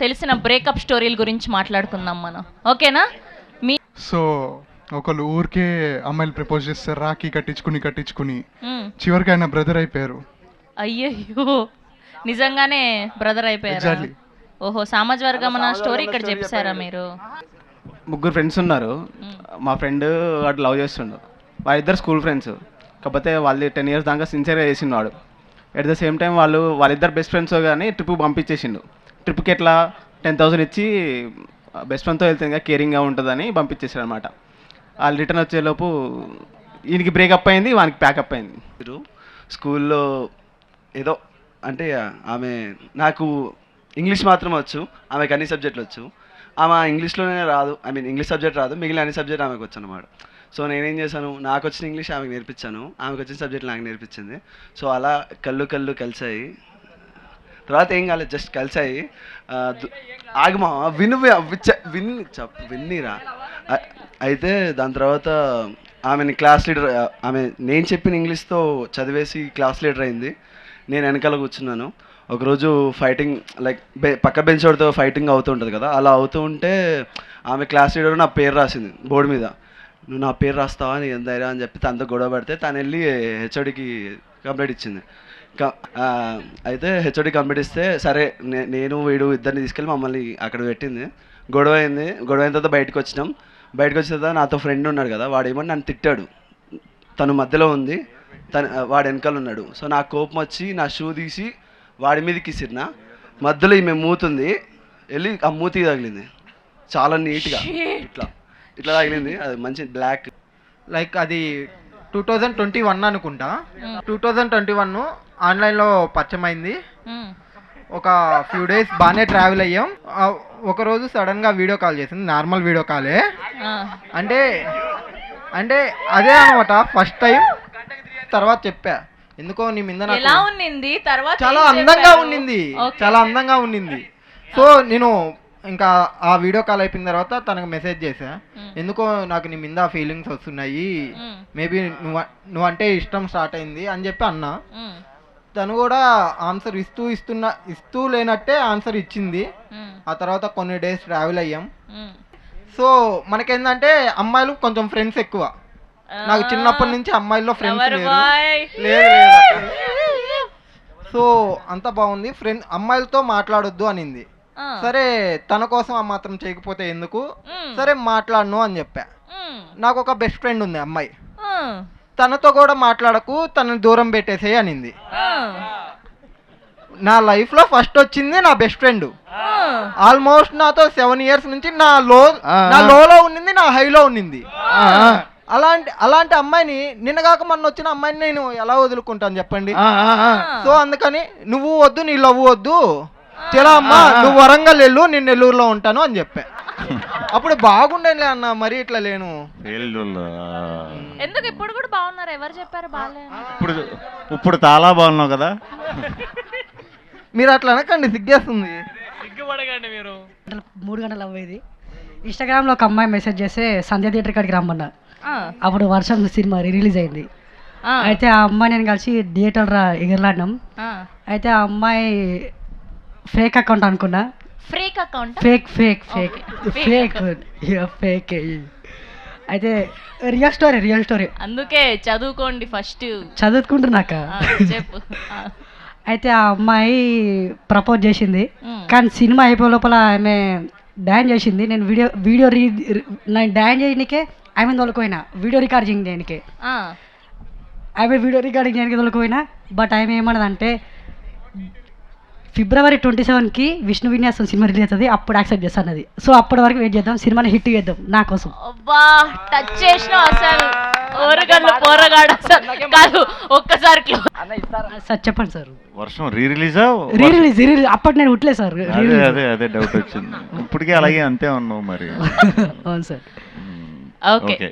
తెలిసిన బ్రేకప్ స్టోరీల గురించి మాట్లాడుకుందాం మనం, ఓకేనా? సో ఒకళ్ళు ఊరికే అమ్మాయిలు ప్రపోజ్ చేస్తారు, రాఖీ కట్టించుకుని చివరికి ఆయన బ్రదర్ అయిపోయారు. అయ్యయ్యో, నిజంగానే బ్రదర్ అయిపోయారా? ఓహో, సామాజ వర్గం స్టోరీ ఇక్కడ చెప్పారా మీరు? ముగ్గురు ఫ్రెండ్స్ ఉన్నారు. మా ఫ్రెండ్ వాడు లవ్ చేస్తుండు. వాళ్ళిద్దరు స్కూల్ ఫ్రెండ్స్. కాకపోతే వాళ్ళు 10 years దాకా సిన్సియర్గా చేసిండు వాడు. ఎట్ ద సేమ్ టైం వాళ్ళిద్దరు బెస్ట్ ఫ్రెండ్స్ కానీ ట్రిప్ పంపించేసిండు. ట్రిప్కి ఎట్లా 10,000 ఇచ్చి బెస్ట్ ఫ్రెండ్తో వెళ్తే ఇంకా కేరింగ్గా ఉంటుందని పంపించేసాడు అనమాట. వాళ్ళు రిటర్న్ వచ్చేలోపు ఈయనకి బ్రేకప్ అయింది, వానికి ప్యాకప్ అయింది. మీరు స్కూల్లో ఏదో అంటే ఆమె నాకు ఇంగ్లీష్ మాత్రం వచ్చు, ఆమెకు అన్ని సబ్జెక్టులు వచ్చు. ఆమె ఇంగ్లీష్లోనే రాదు, ఇంగ్లీష్ సబ్జెక్ట్ రాదు, మిగిలిన అన్ని సబ్జెక్ట్ ఆమెకు వచ్చు అనమాట. సో నేనేం చేశాను, నాకు వచ్చిన ఇంగ్లీష్ ఆమెకు నేర్పించాను, ఆమెకు వచ్చిన సబ్జెక్ట్ నాకు నేర్పించింది. సో అలా కళ్ళు కలిసాయి. తర్వాత ఏం కాలేదు, జస్ట్ కలిసాయి. ఆగమా విన్నీరా. అయితే దాని తర్వాత ఆమెని క్లాస్ లీడర్, నేను చెప్పిన ఇంగ్లీష్తో చదివేసి క్లాస్ లీడర్ అయింది. నేను వెనకాల కూర్చున్నాను. ఒకరోజు ఫైటింగ్ లైక్ పక్క బెంచ్ వాడితో ఫైటింగ్ అవుతూ ఉంటుంది కదా, అలా అవుతూ ఉంటే ఆమె క్లాస్ లీడర్ నా పేరు రాసింది బోర్డు మీద. నువ్వు నా పేరు రాస్తావా, నీ ఎంత ధైర్యం అని చెప్పి తనతో గొడవ పడితే తను వెళ్ళి హెచ్ఓడికి కంప్లైంట్ ఇచ్చింది. అయితే హెచ్ఓడి కంప్లైంట్ ఇస్తే సరే నేను వీడు ఇద్దరిని తీసుకెళ్ళి మమ్మల్ని అక్కడ పెట్టింది. గొడవ అయింది. గొడవ అయిన తర్వాత బయటకు వచ్చిన తర్వాత నాతో ఫ్రెండ్ ఉన్నాడు కదా, వాడేమో నన్ను తిట్టాడు. తను మధ్యలో ఉంది, వాడు వెనకాల ఉన్నాడు. సో నాకు కోపం వచ్చి నా షూ తీసి వాడి మీదకి ఇసిరినా. మధ్యలో ఈమె మూతుంది, వెళ్ళి ఆ మూతికి తగిలింది చాలా నీట్గా, ఇట్లా తగిలింది. అది మంచి బ్లాక్. లైక్ అది 2021 అనుకుంటా. 2021 ఆన్లైన్లో పరిచయం అయింది. ఒక ఫ్యూ డేస్ బాగానే ట్రావెల్ అయ్యాం. ఒకరోజు సడన్గా వీడియో కాల్ చేసింది, నార్మల్ వీడియో కాలే. అంటే అదే అనమాట ఫస్ట్ టైం. తర్వాత చెప్పా, ఎందుకో నీ మీద చాలా అందంగా ఉండింది. సో నేను ఇంకా ఆ వీడియో కాల్ అయిపోయిన తర్వాత తనకు మెసేజ్ చేశా, ఎందుకో నాకు నీ మీద ఫీలింగ్స్ వస్తున్నాయి, మేబీ నువ్వు అంటే ఇష్టం స్టార్ట్ అయింది అని చెప్పి అన్నా. తను కూడా ఆన్సర్ ఇస్తూ లేనట్టే ఆన్సర్ ఇచ్చింది. ఆ తర్వాత కొన్ని డేస్ ట్రావెల్ అయ్యాం. సో మనకేందంటే అమ్మాయిలు కొంచెం ఫ్రెండ్స్ ఎక్కువ. నాకు చిన్నప్పటి నుంచి అమ్మాయిల్లో ఫ్రెండ్స్ లేదు. సో అంత బాగుంది. అమ్మాయిలతో మాట్లాడొద్దు అనింది. సరే తన కోసం ఆ మాత్రం చేయకపోతే ఎందుకు, సరే మాట్లాడను అని చెప్పా. నాకు ఒక బెస్ట్ ఫ్రెండ్ ఉంది అమ్మాయి, తనతో కూడా మాట్లాడకు, తనని దూరం పెట్టేసేయి అనింది. నా లైఫ్ లో ఫస్ట్ వచ్చింది నా బెస్ట్ ఫ్రెండ్. ఆల్మోస్ట్ నాతో 7 years నుంచి నా లోలో ఉండింది, నా హైలో ఉండింది. అలాంటి అమ్మాయిని నిన్నగాక మొన్న వచ్చిన అమ్మాయిని నేను ఎలా వదులుకుంటాను చెప్పండి. సో అందుకని నువ్వు వద్దు, నీ లవ్ వద్దు, చలా అమ్మా నువ్వు వరంగల్ వెళ్ళు, నేను నెల్లూరులో ఉంటాను అని చెప్పా. అప్పుడు బాగుండేలే అన్న, మరి ఇట్లా లేను. ఎందుకు ఇప్పుడు కూడా బాగున్నారు? ఎవరు చెప్పారు బాగాలేదు? ఇప్పుడు చాలా బాగున్నావు కదా. మీరు అట్లా అనకండి, సిగ్గేస్తుంది. సిగ్గుపడకండి మీరు. 3 గంటలు అవ్వేది. ఇన్స్టాగ్రామ్లో ఒక అమ్మాయి మెసేజ్ చేస్తే సంధ్య థియేటర్ కాడికి రమ్మన్నా. అప్పుడు వర్షం సినిమా రిలీజ్ అయింది. అయితే ఆ అమ్మాయి నేను కలిసి థియేటర్ ఎగరలాడినాం. అయితే ఆ అమ్మాయి ఫేక్ అకౌంట్ అనుకున్నా. ఫేక్ అయితే రియల్ స్టోరీ. అందుకే చదువుకోండి ఫస్ట్. చదువుకుంటున్నాక చెప్పు. అయితే ఆ అమ్మాయి ప్రపోజ్ చేసింది, కానీ సినిమా అయిపోయే లోపల ఆమె డాన్స్ చేసింది. నేను వీడియో నేను డాన్స్ చేయడానికే ఆమె తోలుకోయినా, వీడియో రికార్డింగ్ చేయడానికే ఆమె వీడియో రికార్డింగ్ చేయడానికి తోలుకోయినా. బట్ ఆమె ఏమన్నదంటే February 27కి విష్ణు విన్యాసం సినిమా రిలీజ్ అవుతుంది, అప్పుడు యాక్సెప్ట్ చేస్తాను అది. సో అప్పటి వరకు వెయిట్ చేద్దాం, సినిమాని హిట్ చేద్దాం నా కోసం. టచ్ చేసిన అసలు ఒక్కసారి సార్ చెప్పండి సార్. వర్షం రిలీజ్ అప్పటి నేను ఉట్లే సార్. అదే డౌట్ వచ్చింది. ఇప్పటికే అలాగే అంతే ఉన్నావు మరి. అవును సార్. ఓకే.